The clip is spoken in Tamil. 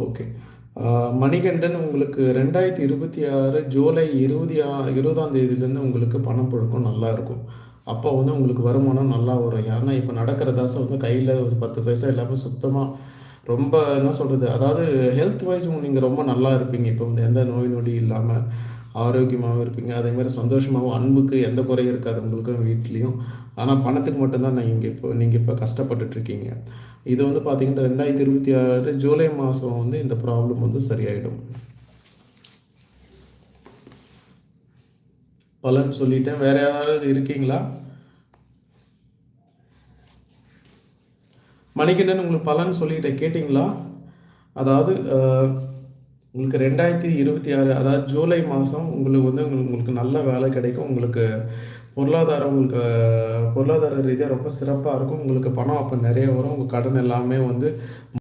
ஓகே. ஆ மணிகண்டன் உங்களுக்கு 2026 ஜூலை 20ஆம் தேதியிலேருந்து உங்களுக்கு பணப்புழக்கம் நல்லா இருக்கும். அப்போ வந்து உங்களுக்கு வருமானம் நல்லா வரும். ஏன்னா, இப்ப நடக்கிற தசை வந்து கையில ஒரு 10 பைசா இல்லாம சுத்தமா ரொம்ப என்ன சொல்றது? அதாவது ஹெல்த் வைஸ் நீங்க ரொம்ப நல்லா இருப்பீங்க. இப்போ வந்து எந்த நோய் நொடி இல்லாம ஆரோக்கியமாவும் இருப்பீங்க. அதேமாரி சந்தோஷமாவும், அன்புக்கு எந்த குறையும் இருக்காது உங்களுக்கும் வீட்லயும். ஆனா பணத்துக்கு மட்டும் தான் நீங்க இப்ப கஷ்டப்பட்டுட்டு இருக்கீங்க. இது வந்து பார்த்தீங்கன்னா 2026 ஜூலை மாசம் வந்து இந்த ப்ராப்ளம் வந்து சரியாயிடும். பலன் சொல்லிட்டேன். வேற யாராவது இருக்கீங்களா? மணிகண்டன் உங்களுக்கு பலன் சொல்லிட்டேன். கேட்டீங்களா? அதாவது உங்களுக்கு 2026 அதாவது ஜூலை மாதம் உங்களுக்கு வந்து உங்களுக்கு நல்ல வேலை கிடைக்கும். உங்களுக்கு பொருளாதார ரீதியா ரொம்ப சிறப்பா இருக்கும். உங்களுக்கு பணம் அப்ப நெறைய வரும். உங்க கடன் எல்லாமே வந்து